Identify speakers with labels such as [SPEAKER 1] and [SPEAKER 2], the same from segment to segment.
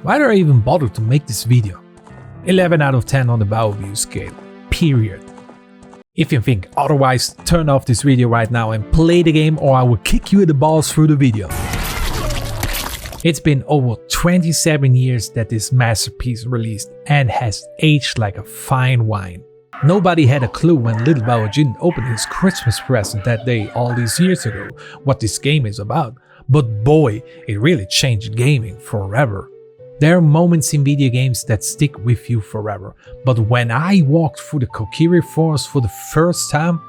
[SPEAKER 1] Why did I even bother to make this video? 11 out of 10 on the Vaoview scale. Period. If you think otherwise, turn off this video right now and play the game, or I will kick you in the balls through the video. It's been over 27 years that this masterpiece released and has aged like a fine wine. Nobody had a clue when little Vaojin opened his Christmas present that day all these years ago what this game is about, but boy, it really changed gaming forever. There are moments in video games that stick with you forever, but when I walked through the Kokiri Forest for the first time,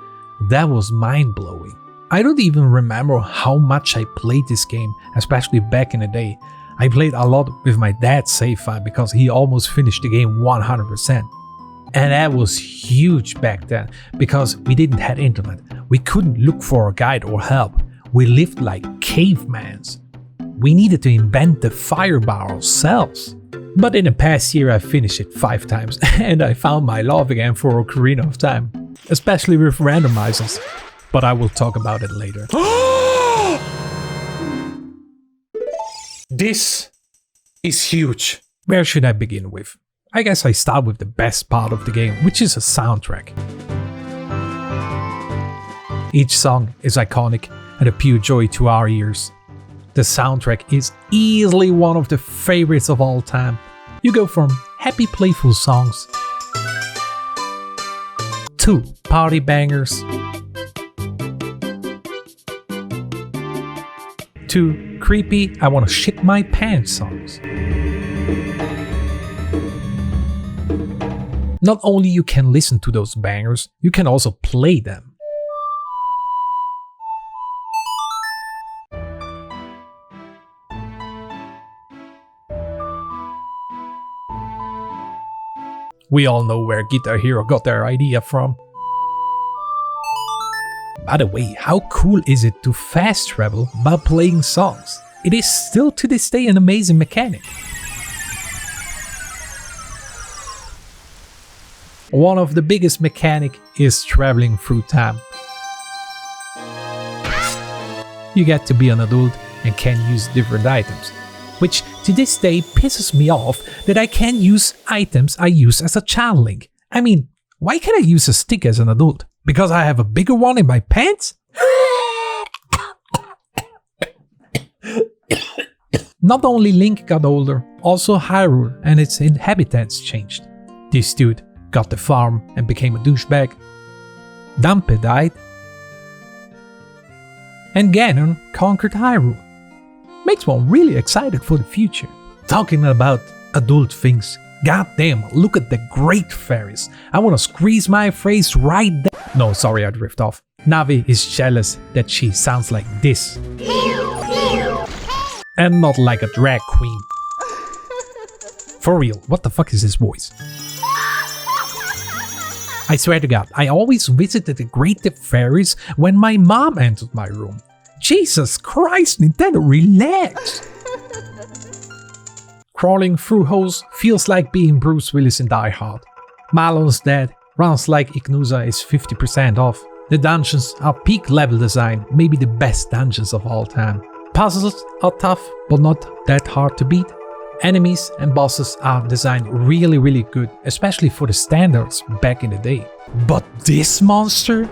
[SPEAKER 1] that was mind-blowing. I don't even remember how much I played this game, especially back in the day. I played a lot with my dad's save file because he almost finished the game 100%. And that was huge back then, because we didn't have internet. We couldn't look for a guide or help. We lived like cavemans. We needed to invent the firebar ourselves. But in the past year I finished it 5 times and I found my love again for Ocarina of Time. Especially with randomizers. But I will talk about it later. This is huge. Where should I begin with? I guess I start with the best part of the game, which is a soundtrack. Each song is iconic and a pure joy to our ears. The soundtrack is easily one of the favorites of all time. You go from happy playful songs to party bangers to creepy I wanna shit my pants songs. Not only you can listen to those bangers, you can also play them. We all know where Guitar Hero got their idea from. By the way, how cool is it to fast travel while playing songs? It is still to this day an amazing mechanic. One of the biggest mechanic is traveling through time. You get to be an adult and can use different items, which to this day pisses me off that I can't use items I use as a child Link. I mean, why can't I use a stick as an adult? Because I have a bigger one in my pants? Not only Link got older, also Hyrule and its inhabitants changed. This dude got the farm and became a douchebag. Dampe died. And Ganon conquered Hyrule. Makes one really excited for the future. Talking about adult things, goddamn, look at the great fairies. I wanna squeeze my face right there. No, sorry, I drift off. Navi is jealous that she sounds like this. And not like a drag queen. For real, what the fuck is this voice? I swear to God, I always visited the Great Fairies when my mom entered my room. Jesus Christ, Nintendo, relax! Crawling through holes feels like being Bruce Willis in Die Hard. Malon's dead, runs like Ignusa is 50% off. The dungeons are peak level design, maybe the best dungeons of all time. Puzzles are tough, but not that hard to beat. Enemies and bosses are designed really good, especially for the standards back in the day. But this monster?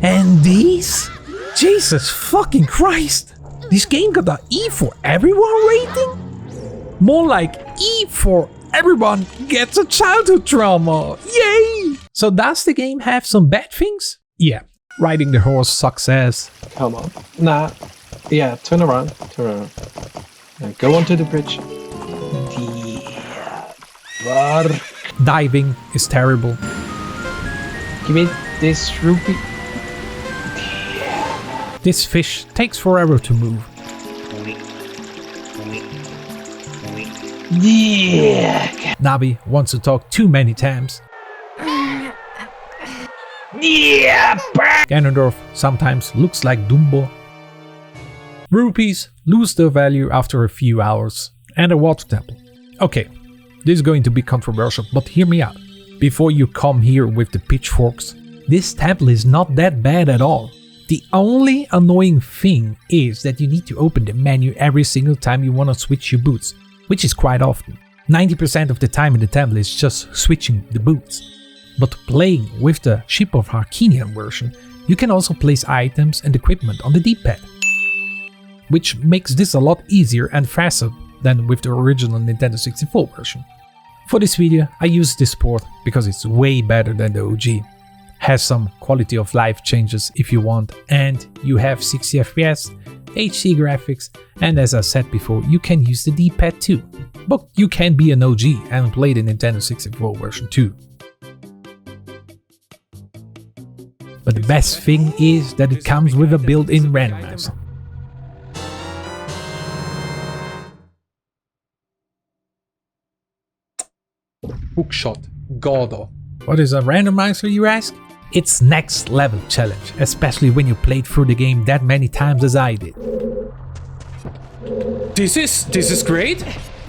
[SPEAKER 1] And these? Jesus fucking Christ! This game got an E for everyone rating? More like E for everyone gets a childhood trauma! Yay! So does the game have some bad things? Yeah, riding the horse sucks ass.
[SPEAKER 2] Come on. Nah. Yeah, turn around. Now go onto the bridge.
[SPEAKER 1] Diving is terrible.
[SPEAKER 2] Give me this rupee.
[SPEAKER 1] This fish takes forever to move.
[SPEAKER 2] Yeah.
[SPEAKER 1] Navi wants to talk too many times.
[SPEAKER 2] Yeah.
[SPEAKER 1] Ganondorf sometimes looks like Dumbo. Rupees lose their value after a few hours. And a water temple. Okay, this is going to be controversial, but hear me out. Before you come here with the pitchforks, this temple is not that bad at all. The only annoying thing is that you need to open the menu every single time you want to switch your boots. which is quite often. 90% of the time in the temple is just switching the boots. But playing with the Ship of Harkinian version, you can also place items and equipment on the D-pad, which makes this a lot easier and faster than with the original Nintendo 64 version. For this video, I use this port because it's way better than the OG. Has some quality of life changes if you want, and you have 60 FPS, HD graphics, and as I said before, you can use the D-pad too. But you can be an OG and play the Nintendo 64 version too. But the best thing is that it comes with a built-in randomizer. Hookshot, Gordo. What is a randomizer, you ask? It's next level challenge, especially when you played through the game that many times as I did. This is great!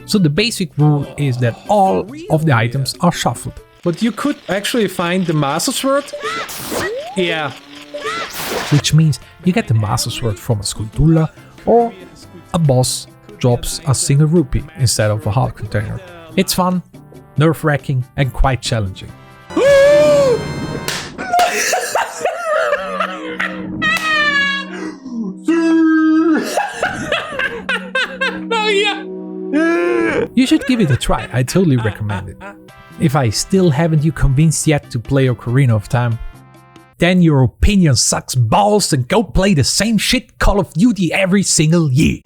[SPEAKER 1] So the basic rule is that all of the items are shuffled.
[SPEAKER 3] But you could actually find the Master Sword? Yeah.
[SPEAKER 1] Which means you get the Master Sword from a Skulltula, or a boss drops a single rupee instead of a heart container. It's fun, nerve-wracking, and quite challenging.
[SPEAKER 3] Oh yeah!
[SPEAKER 1] You should give it a try, I totally recommend it. If I still haven't you convinced yet to play Ocarina of Time, then your opinion sucks balls and go play the same shit Call of Duty every single year.